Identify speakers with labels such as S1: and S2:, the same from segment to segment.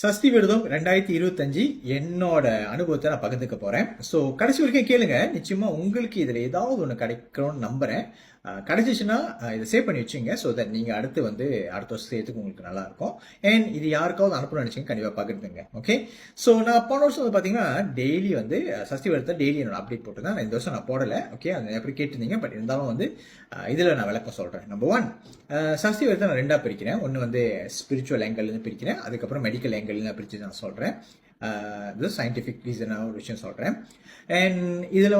S1: சஷ்டி விரதம் 2025 என்னோட அனுபவத்தை நான் பகிர்ந்துக்க போறேன். ஸோ கடைசி வரைக்கும் கேளுங்க. நிச்சயமா உங்களுக்கு இதுல ஏதாவது ஒன்று கிடைக்கணும்னு நம்புறேன். கிடைச்சிச்சுன்னா இதை சேவ் பண்ணி வச்சுங்க. ஸோ தட் நீங்க அடுத்த வருஷம் சேர்த்துக்கு உங்களுக்கு நல்லா இருக்கும். அண்ட் இது யாருக்காவது அனுப்பணும்னு நினைச்சீங்க கண்டிப்பா பகிர்ந்துங்க. ஓகே. ஸோ நான் போன வருஷம் பாத்தீங்கன்னா டெய்லி சஷ்டி விரதத்தை டெய்லி என்னோட அப்டேட் போட்டுதான். இந்த வருஷம் நான் போடல. ஓகே, அதை எப்படி கேட்டிருந்தீங்க. பட் இருந்தாலும் இதுல நான் விளக்கம் சொல்றேன். நம்பர் 1, சஷ்டி விரதத்தை நான் ரெண்டா பிரிக்கிறேன். ஒன்று ஸ்பிரிச்சுவல் ஆங்கிள் பிரிக்கிறேன், அதுக்கப்புறம் மெடிக்கல் ஆங்கிள் பிரிச்சு நான் சொல்றேன். இது சயின்டிஃபிக் ரீசனாக ஒரு விஷயம் சொல்கிறேன். அண்ட் இதில்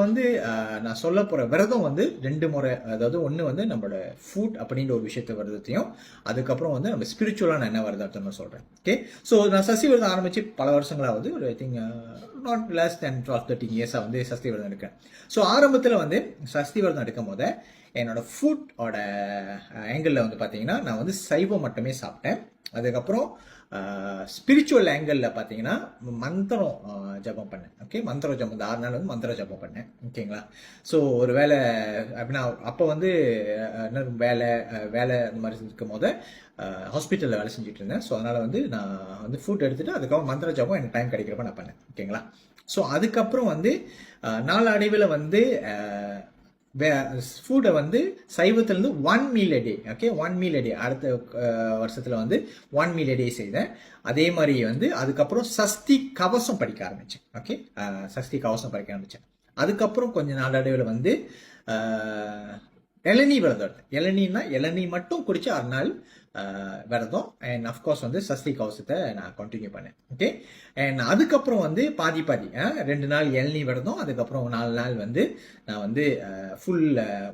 S1: நான் சொல்ல போகிற விரதம் ரெண்டு முறை. அதாவது ஒன்று நம்மளோட ஃபுட் அப்படின்ற ஒரு விஷயத்த விரதத்தையும், அதுக்கப்புறம் நம்ம ஸ்பிரிச்சுவலாக நான் என்ன விரதத்தை சொல்கிறேன். ஓகே. ஸோ நான் சஷ்டி விரதம் ஆரம்பித்து பல வருஷங்களாவது ஒரு I think not less than 12-13 இயர்ஸாக சஷ்டி விரதம் எடுக்கிறேன். ஸோ ஆரம்பத்தில் சஷ்டி விரதம் எடுக்கும் போது என்னோட ஃபுட்டோட ஆங்கிளில் பார்த்தீங்கன்னா நான் சைவம் மட்டுமே சாப்பிட்டேன். அதுக்கப்புறம் ஸ்பிரிச்சுவல் ஆங்கிளில் பார்த்தீங்கன்னா மந்திரம் ஜபம் பண்ணேன். ஓகே, மந்திர ஜபம் இந்த 6 நாள் மந்திர ஜபம் பண்ணேன். ஓகேங்களா. ஸோ ஒரு வேலை அப்படின்னா அப்போ வேலை அந்த மாதிரி இருக்கும் போது ஹாஸ்பிட்டலில் வேலை செஞ்சுட்டு இருந்தேன். ஸோ அதனால் நான் ஃபுட் எடுத்துகிட்டு அதுக்கப்புறம் மந்திர ஜபம் எனக்கு டைம் கிடைக்கிறப்ப நான் பண்ணேன். ஓகேங்களா. ஸோ அதுக்கப்புறம் நாளடைவில் ஃபுட்டை சைவத்திலிருந்து 1 meal a day. Okay, 1 meal a day. அடுத்த வருஷத்துல 1 மீல் a day செய்தேன். அதே மாதிரி அதுக்கப்புறம் சஷ்டி கவசம் படிக்க ஆரம்பிச்சேன். ஓகே, சஷ்டி கவசம் படிக்க ஆரம்பிச்சேன். அதுக்கப்புறம் கொஞ்ச நாளடைவில் இளநீ விரதம் எடுத்தேன். இளநீ மட்டும் குடிச்சு 6 நாள் விரதம். அண்ட் அஃப்கோர்ஸ் சஷ்டி கவசத்தை நான் கண்டினியூ பண்ணேன். ஓகே. அண்ட் அதுக்கப்புறம் பாதி 2 நாள் இளநீ விரதம், அதுக்கப்புறம் 4 நாள் நான் ஃபுல்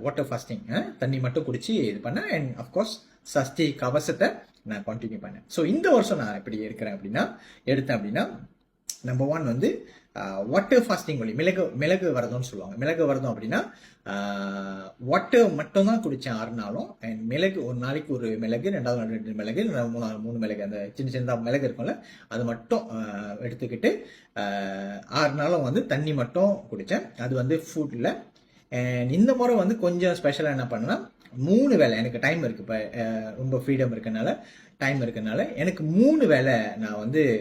S1: வாட்டர் ஃபாஸ்டிங், தண்ணி மட்டும் குடிச்சு இது பண்ணேன். அண்ட் அஃப்கோர்ஸ் சஷ்டி கவசத்தை நான் கண்டினியூ பண்ணேன். ஸோ இந்த வருஷம் நான் எப்படி எடுத்தேன் அப்படின்னா நம்பர் 1 வாட்டர் ஃபாஸ்டிங் வழி மிளகு விரதம்னு சொல்லுவாங்க. மிளகு விரதம் அப்படின்னா வாட்டர் மட்டும் தான் குடித்தேன் 6 நாளும். அண்ட் மிளகு ஒரு நாளைக்கு ஒரு மிளகு, 2வது நாள் 2 மிளகு, 3 மிளகு, அந்த சின்னதாக மிளகு இருக்கும்ல அது மட்டும் எடுத்துக்கிட்டு 6 நாளும் தண்ணி மட்டும் குடித்தேன். அது ஃபுட்டில். அண்ட் இந்த முறை கொஞ்சம் ஸ்பெஷலாக என்ன பண்ணேன்னா 3 வேளை எனக்கு டைம் இருக்கு. இப்போ ரொம்ப ஃப்ரீடம் இருக்கனால டைம் இருக்கனால எனக்கு 3 வேளை நான்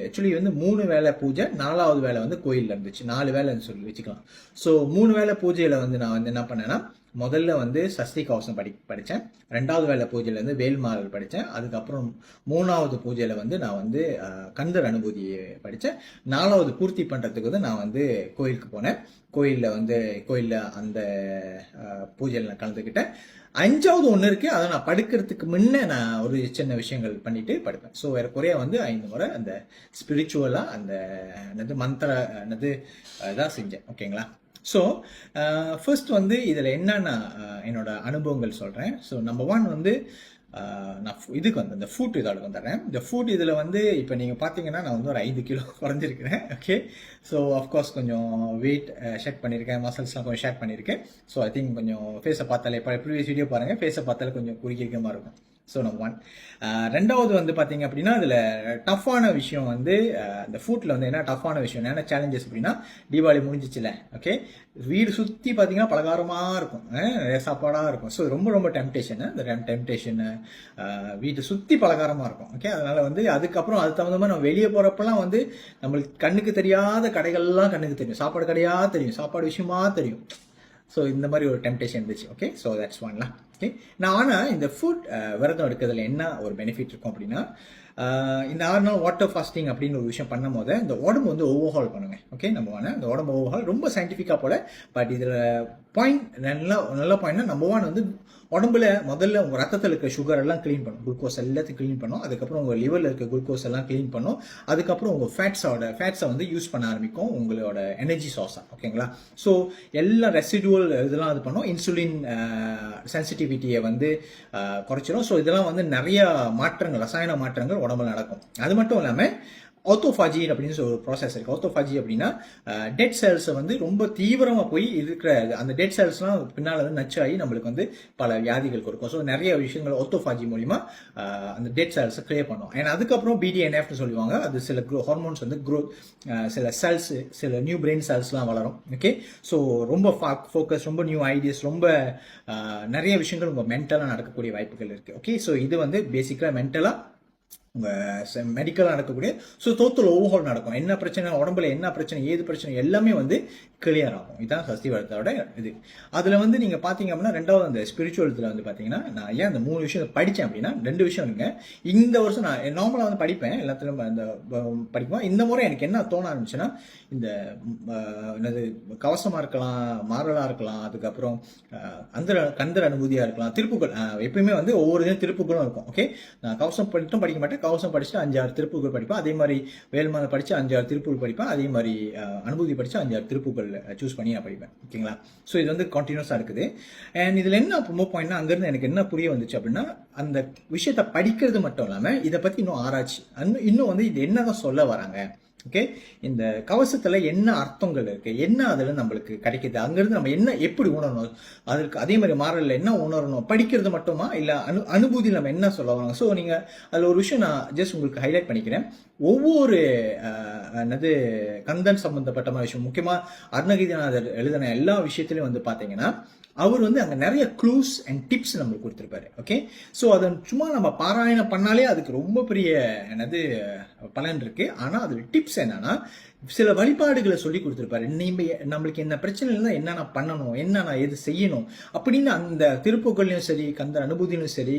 S1: ஆக்சுவலி 3 வேளை பூஜை, 4வது வேளை கோயிலில் இருந்துச்சு. 4 வேளைன்னு சொல்லி வச்சுக்கலாம். ஸோ 3 வேளை பூஜையில் நான் என்ன பண்ணேன்னா முதல்ல சஷ்டி கவசம் படித்தேன். 2வது வேளை பூஜையில் வேல்மாறல் படித்தேன். அதுக்கப்புறம் 3வது பூஜையில் நான் கந்தர் அனுபூதியை படித்தேன். 4வது பூர்த்தி பண்ணுறதுக்கு நான் கோயிலுக்கு போனேன். கோயிலில் அந்த பூஜையில் நான் கலந்துக்கிட்டேன். 5வது ஒன்று இருக்கு. அதை நான் படுக்கிறதுக்கு முன்னே நான் ஒரு சின்ன விஷயங்கள் பண்ணிட்டு படுப்பேன். ஸோ வேற குறைய 5 முறை அந்த ஸ்பிரிச்சுவலா அந்த மந்திர இதாக செஞ்சேன். ஓகேங்களா. ஸோ ஃபர்ஸ்ட் இதில் என்னென்ன என்னோட அனுபவங்கள் சொல்கிறேன். ஸோ நம்பர் 1 நான் இதுக்கு இந்த ஃபுட் இதோட வந்துடுறேன். இந்த ஃபுட் இதில் இப்போ நீங்கள் பார்த்தீங்கன்னா நான் ஒரு 5 கிலோ குறைஞ்சிருக்கிறேன். ஓகே. ஸோ அஃப்கோர்ஸ் கொஞ்சம் வெயிட் ஷேக் பண்ணியிருக்கேன், மசில்ஸ்லாம் கொஞ்சம் ஷேக் பண்ணியிருக்கேன். ஸோ ஐ திங்க் கொஞ்சம் ஃபேஸை பார்த்தாலே இப்போ ப்ரீவியஸ் வீடியோ பாருங்கள், ஃபேஸை பார்த்தாலே கொஞ்சம் குறுகிற மாதிரி இருக்கும். So number 1. 2வது பார்த்தீங்க அப்படின்னா அதில் டஃப்பான விஷயம் இந்த ஃபுட்டில் என்ன டஃப்பான விஷயம் என்ன சேலஞ்சஸ் அப்படின்னா தீபாவளி முடிஞ்சிச்சுல. ஓகே, வீடு சுற்றி பார்த்தீங்கன்னா பலகாரமாக இருக்கும், நிறைய சாப்பாடாக இருக்கும். ஸோ ரொம்ப ரொம்ப டெம்டேஷனு, இந்த டெம்டேஷனு வீட்டை சுற்றி பலகாரமாக இருக்கும். ஓகே, அதனால் அதுக்கப்புறம் அது தகுந்த மாதிரி நம்ம வெளியே போகிறப்பெல்லாம் நம்மளுக்கு கண்ணுக்கு தெரியாத கடைகள்லாம் கண்ணுக்கு தெரியும், சாப்பாடு கடையாக தெரியும், சாப்பாடு விஷயமா தெரியும். ஸோ இந்த மாதிரி ஒரு டெம்டேஷன் இருந்துச்சு. ஓகே, ஸோ தட்ஸ் ஒன்லாம். ஓகே, நான் ஆனால் இந்த ஃபுட் விரதம் எடுக்கிறதுல என்ன ஒரு பெனிஃபிட் இருக்கும் அப்படின்னா இந்த 6 நாள் வாட்டர் ஃபாஸ்டிங் அப்படின்னு ஒரு விஷயம் பண்ணும் போது இந்த உடம்பு ஓவர்ஹால் பண்ணுங்க. ஓகே, நம்ம இந்த உடம்பு ஓவர்ஹால் ரொம்ப சயின்டிஃபிக்காக போல. பட் இதில் பாயிண்ட் நல்ல பாயிண்ட்னா நம்பர் 1 உடம்புல முதல்ல உங்கள் ரத்தத்தில் இருக்க சுகர் எல்லாம் க்ளீன் பண்ணும், குளுக்கோஸ் எல்லாத்தையும் க்ளீன் பண்ணும். அதுக்கப்புறம் உங்கள் லிவரில் இருக்க குளுக்கோஸ் எல்லாம் க்ளீன் பண்ணும். அதுக்கப்புறம் உங்கள் ஃபேட்ஸை யூஸ் பண்ண ஆரம்பிக்கும் உங்களோட எனர்ஜி சோர்ஸாக. ஓகேங்களா. ஸோ எல்லாம் ரெசிடுவல் இதெல்லாம் இது பண்ணும். இன்சுலின் சென்சிட்டிவிட்டியை குறைச்சிடும். ஸோ இதெல்லாம் நிறைய மாற்றங்கள், ரசாயன மாற்றங்கள் உடம்புல நடக்கும். அது மட்டும் இல்லாமல் ஆட்டோஃபாஜி அப்படின்னு ஒரு ப்ராசஸ் இருக்கு. ஆட்டோஃபாஜி அப்படின்னா டெட் செல்ஸை ரொம்ப தீவிரமாக போய் இருக்கிற அந்த டெட் செல்ஸ்லாம் பின்னால் நச்சாகி நம்மளுக்கு பல வியாதிகள் கொடுக்கும். ஸோ நிறைய விஷயங்கள் ஆட்டோஃபாஜி மூலிமா அந்த டெட் செல்ஸை கிளியர் பண்ணும். அண்ட் அதுக்கப்புறம் BDNFன்னு சொல்லுவாங்க. அது சில ஹார்மோன்ஸ் க்ரோத், சில செல்ஸ், சில நியூ பிரெயின் செல்ஸ்லாம் வளரும். ஓகே, ஸோ ரொம்ப ஃபோக்கஸ், ரொம்ப நியூ ஐடியாஸ், ரொம்ப நிறைய விஷயங்கள் உங்கள் மென்டலாக நடக்கக்கூடிய வாய்ப்புகள் இருக்குது. ஓகே, ஸோ இது பேசிக்காக மென்டலாக உங்க மெடிக்கலா நடக்கக்கூடிய ஸோ டோட்டல் ஓவர்ஹால் நடக்கும். என்ன பிரச்சனை, உடம்புல என்ன பிரச்சனை, ஏது பிரச்சனை எல்லாமே வந்து கிளியர் ஆகும். இதுதான் சஷ்டி விரதத்தோட இது. அதுல வந்து நீங்க பாத்தீங்க அப்படின்னா, ரெண்டாவது அந்த ஸ்பிரிச்சுவல்ல வந்து பாத்தீங்கன்னா, நான் ஏன் அந்த 3 விஷயத்தை படிச்சேன் அப்படின்னா, 2 விஷயம் இருக்கு. இந்த வருஷம் நான் நார்மலா வந்து படிப்பேன், எல்லாத்திலும் அந்த படிப்பேன். இந்த முறை எனக்கு என்ன தோண ஆரம்பிச்சுன்னா, இந்த என்னது கவசமா இருக்கலாம், மாறலா இருக்கலாம், அதுக்கப்புறம் கந்தர் அனுபூதியா இருக்கலாம், திருப்புகள் எப்பயுமே வந்து ஒவ்வொரு இதுவும் திருப்புகளும் இருக்கும். ஓகே, நான் கவசம் மட்டும் படிக்க மாட்டேன், கவசம் படிச்சுட்டு 5-6 திருப்புகள் படிப்பேன். அதே மாதிரி வேல்மாலை படிச்சு 5-6 திருப்புகள் படிப்பேன். அதே மாதிரி அனுபூதி படிச்சு 5-6 திருப்புகள் சூஸ் பண்ணி நான் படிப்பேன். ஓகேங்களா? ஸோ இது வந்து கண்டினியூஸா இருக்குது. அண்ட் இதுல என்ன ப்ரொமோ பாயிண்ட்னா, அங்கிருந்து எனக்கு என்ன புரிய வந்துச்சு அப்படின்னா, அந்த விஷயத்த படிக்கிறது மட்டும் இல்லாம இதை பத்தி இன்னும் ஆராய்ச்சி, இன்னும் வந்து இது என்னதான் சொல்ல வராங்க. ஓகே, இந்த கவசத்துல என்ன அர்த்தங்கள் இருக்கு, என்ன அதுல நம்மளுக்கு கிடைக்குது, அங்கிருந்து நம்ம என்ன எப்படி உணரணும், அதுக்கு அதே மாதிரி மாறல என்ன உணரணும், படிக்கிறது மட்டுமா இல்ல அனுபூதியில் நம்ம என்ன சொல்ல வராங்க. ஸோ நீங்க அதுல ஒரு விஷயம் நான் ஜஸ்ட் உங்களுக்கு ஹைலைட் பண்ணிக்கிறேன். ஒவ்வொரு என்னது கந்தன் சம்பந்தப்பட்ட விஷயம், முக்கியமா அருணகிரிநாதர் எழுதின எல்லா விஷயத்திலையும் வந்து பாத்தீங்கன்னா, அவர் வந்து அங்க நிறைய க்ளூஸ் அண்ட் டிப்ஸ் நம்மளுக்கு கொடுத்திருப்பாரு. ஓகே, ஸோ அதை சும்மா நம்ம பாராயணம் பண்ணாலே அதுக்கு ரொம்ப பெரிய என்னது பலன் இருக்கு. ஆனா அதுல டிப்ஸ் என்னன்னா, சில வழிபாடுகளை சொல்லி கொடுத்திருப்பாரு. நம்மளுக்கு என்ன பிரச்சனை இருந்தால் என்னென்ன பண்ணணும், என்னென்ன எது செய்யணும் அப்படின்னு அந்த திருப்புகள்லையும் சரி, கந்த அனுபூதியிலும் சரி,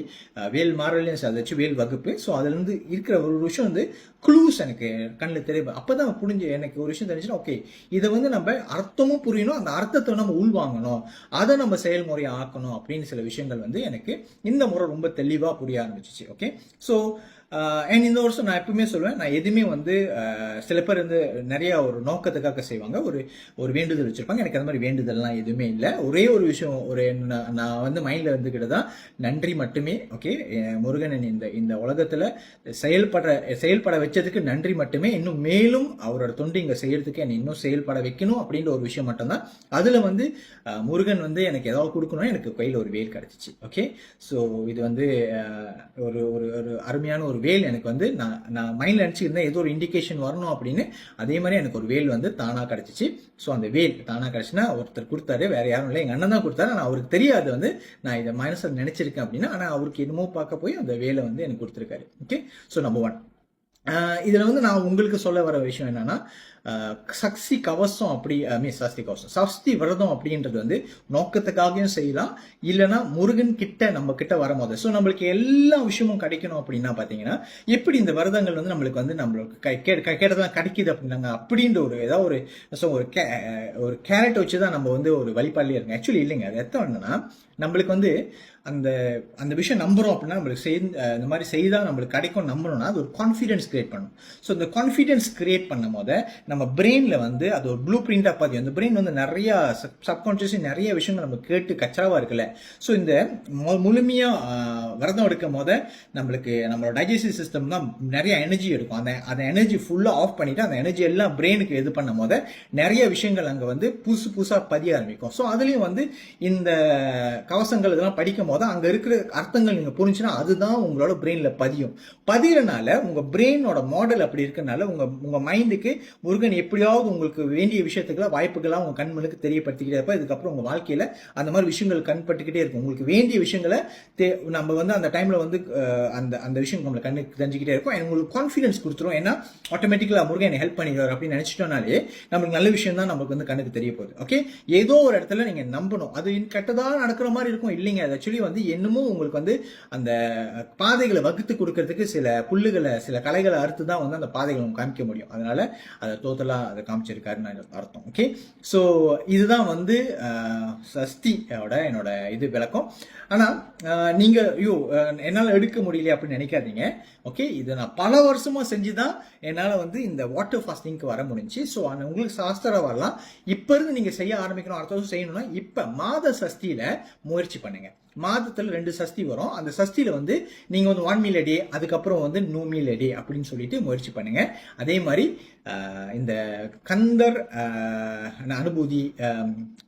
S1: வேல் மாறலையும் சரி, அதை வச்சு வேல் வகுப்பு. ஸோ அதுல இருந்து இருக்கிற ஒரு விஷயம் வந்து க்ளூஸ் எனக்கு கண்ணில் தெரியும். அப்பதான் புரிஞ்சு எனக்கு ஒரு விஷயம் தெரிஞ்சுன்னா, ஓகே, இதை வந்து நம்ம அர்த்தமும் புரியணும், அந்த அர்த்தத்தை நம்ம உள்வாங்கணும், அதை நம்ம செயல்முறையை ஆக்கணும் அப்படின்னு சில விஷயங்கள் வந்து எனக்கு இந்த முறை ரொம்ப தெளிவா புரிய ஆரம்பிச்சிச்சு. ஓகே, ஸோ அண்ட் இந்த வருஷம் நான் எப்பவுமே சொல்லுவேன், நான் எதுவுமே வந்து சில பேர் வந்து நிறைய ஒரு நோக்கத்துக்காக செய்வாங்க, ஒரு வேண்டுதல் வச்சிருப்பாங்க. எனக்கு அந்த மாதிரி வேண்டுதல்லாம் எதுவுமே இல்லை. ஒரே ஒரு விஷயம், நான் வந்து மைண்ட்ல இருந்துக்கிட்டு தான் நன்றி மட்டுமே. ஓகே, முருகன் இந்த உலகத்துல செயல்பட வச்சதுக்கு நன்றி மட்டுமே. இன்னும் மேலும் அவரோட தொண்டு இங்க செய்யறதுக்கு என்னை இன்னும் செயல்பட வைக்கணும் அப்படின்ற ஒரு விஷயம் மட்டும்தான். அதுல வந்து முருகன் வந்து எனக்கு ஏதாவது கொடுக்கணும், எனக்கு கையில் ஒரு வேல் கிடைச்சிச்சு. ஓகே, ஸோ இது வந்து ஒரு அருமையான ஒரு வேல் எனக்கு வந்து நான் மைண்ட்ல நினைச்சிருந்தேன், ஏதோ ஒரு இண்டிகேஷன் வரணும் அப்படின்னு. அதே மாதிரி எனக்கு ஒரு வேல் வந்து தானா கிடைச்சிச்சு. ஸோ அந்த வேல் தானா கிடைச்சுன்னா ஒருத்தர் கொடுத்தாரு, வேற யாரும் இல்லை, எங்க அண்ணன் தான் கொடுத்தாரு. ஆனால் அவருக்கு தெரியாது வந்து நான் இதை மனசில் நினைச்சிருக்கேன் அப்படின்னு. ஆனால் அவருக்கு என்னமோ பார்க்க போய் அந்த வேலை வந்து எனக்கு கொடுத்துருக்காரு. Okay, so number 1. இதுல வந்து நான் உங்களுக்கு சொல்ல வர விஷயம் என்னன்னா, சஷ்டி கவசம் சஷ்டி விரதம் அப்படின்றது வந்து நோக்கத்துக்காகவும் செய்யலாம், இல்லைன்னா முருகன் கிட்ட நம்ம கிட்ட வரும்போது ஸோ நம்மளுக்கு எல்லா விஷயமும் கிடைக்கணும் அப்படின்னா பாத்தீங்கன்னா, எப்படி இந்த விரதங்கள் வந்து நம்மளுக்கு வந்து நம்மளுக்கு கேட்டதெல்லாம் கிடைக்குது அப்படின்னாங்க அப்படின்ற ஒரு ஏதாவது ஒரு கேரட் வச்சுதான் நம்ம வந்து ஒரு வழிபாடுலயே இருக்கோம். ஆக்சுவலி இல்லைங்க, அது எத்தனை என்னன்னா, நம்மளுக்கு வந்து அந்த விஷயம் நம்புறோம் அப்படின்னா, நம்மளுக்கு இந்த மாதிரி செய்தா நம்மளுக்கு கிடைக்கும் நம்பணும்னா, அது ஒரு கான்ஃபிடன்ஸ் கிரியேட் பண்ணும். ஸோ இந்த கான்ஃபிடன்ஸ் கிரியேட் பண்ணும் போது நம்ம பிரெயின்ல வந்து அது ஒரு ப்ளூ பிரிண்டா பாதி. அந்த பிரெயின் வந்து நிறைய சப்கான்சியஸ் நிறைய விஷயங்கள் நம்ம கேட்டு கச்சாவா இருக்குல்ல. ஸோ இந்த முழுமையா விரதம் எடுக்கும் போது நம்மளுக்கு நம்மளோட டைஜஸ்டிவ் சிஸ்டம் தான் நிறைய எனர்ஜி எடுக்கும். அந்த எனர்ஜி ஃபுல்லா ஆஃப் பண்ணிட்டு அந்த எனர்ஜி எல்லாம் பிரெயினுக்கு இது பண்ணும் போது நிறைய விஷயங்கள் அங்க வந்து புதுசா பதிய ஆரம்பிக்கும். ஸோ அதுலயும் வந்து இந்த கவசங்கள் இதெல்லாம் படிக்கும் போது அங்க இருக்கிற அர்த்தங்கள் நீங்க புரிஞ்சுன்னா அதுதான் உங்களோட பிரெயின்ல பதியறனால உங்க பிரெயினோட மாடல் அப்படி இருக்கனால உங்க மைண்டுக்கு முருகன் எப்படியாவது உங்களுக்கு வேண்டிய விஷயத்துக்குலாம் வாய்ப்புகள்லாம் உங்க கண்மனுக்கு தெரியப்படுத்திக்கிட்டே இருப்பா. இதுக்கப்புறம் உங்க வாழ்க்கையில அந்த மாதிரி விஷயங்கள் கண்பட்டுக்கிட்டே இருக்கும். உங்களுக்கு வேண்டிய விஷயங்களை நம்ம வந்து அந்த டைம்ல வந்து அந்த விஷயம் நம்மள கண்ணுக்கு தெரிஞ்சுக்கிட்டே இருக்கும். உங்களுக்கு கான்ஃபிடன்ஸ் கொடுத்துரும். ஏன்னா ஆட்டோமேட்டிக்கலா முருகன் ஹெல்ப் பண்ணிடுவார் அப்படின்னு நினைச்சிட்டோம்னாலே நம்மளுக்கு நல்ல விஷயம் தான் நமக்கு வந்து கண்ணுக்கு தெரிய போகுது. ஓகே, ஏதோ ஒரு இடத்துல நீங்க நம்பணும். அது கெட்டதா நடக்கிற மாதிரி இருக்கும் இல்லைங்க, அது ஆக்சுவலி வந்து என்னமோ உங்களுக்கு வந்து அந்த பாதைகளை வகுத்து கொடுக்கறதுக்கு சில புல்லுகளை சில கலைகளை அறுத்து தான் வந்து அந்த பாதைகளை காமிக்க முடியும். அதனால அதை டோட்டலா அதை காமிச்சிருக்காருன்னு அர்த்தம். ஓகே, ஸோ இதுதான் வந்து சஷ்டியோட என்னோட இது விளக்கம். ஆனா நீங்க என்னால எடுக்க முடியல அப்படின்னு நினைக்காதீங்க. ஓகே, இதை நான் பல வருஷமா செஞ்சுதான் என்னால வந்து இந்த வாட்டர் ஃபாஸ்டிங்க்கு வர முடிஞ்சு. ஸோ உங்களுக்கு சாஸ்திரம் வரலாம். இப்ப இருந்து நீங்க செய்ய ஆரம்பிக்கணும், அடுத்த வருஷம் செய்யணும்னா இப்ப மாத சஷ்டியில முயற்சி பண்ணுங்க. மாதத்துல 2 சஷ்டி வரும். அந்த சஷ்டியில வந்து நீங்க வந்து 1 மீல் a day, அதுக்கப்புறம் வந்து 2 மீல் a day அப்படின்னு சொல்லிட்டு முயற்சி பண்ணுங்க. அதே மாதிரி இந்த கந்தர் அனுபூதி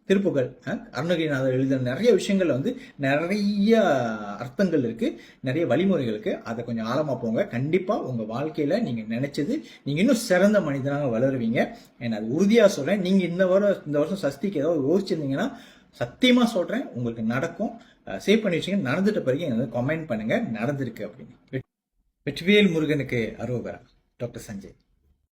S1: திருப்புகள் அருணகிரிநாதர் எழுதின நிறைய விஷயங்கள் வந்து நிறைய அர்த்தங்கள் இருக்கு, நிறைய வழிமுறைகள் இருக்கு. அதை கொஞ்சம் ஆழமா போங்க. கண்டிப்பா உங்க வாழ்க்கையில நீங்க நினைச்சது நீங்க இன்னும் சிறந்த மனிதனாக வளருவீங்க. அது உறுதியா சொல்றேன். நீங்க இந்த வருஷம் சஷ்டிக்கு ஏதாவது யோசிச்சிருந்தீங்கன்னா சத்தியமா சொல்றேன் உங்களுக்கு நடக்கும். சேவ் பண்ணி வச்சுங்க. நடந்துட்ட பிறகு எனக்கு கமெண்ட் பண்ணுங்க நடந்திருக்கு அப்படின்னு. வெற்றிவேல் முருகனுக்கு அரோகரா. டாக்டர் சஞ்சய்.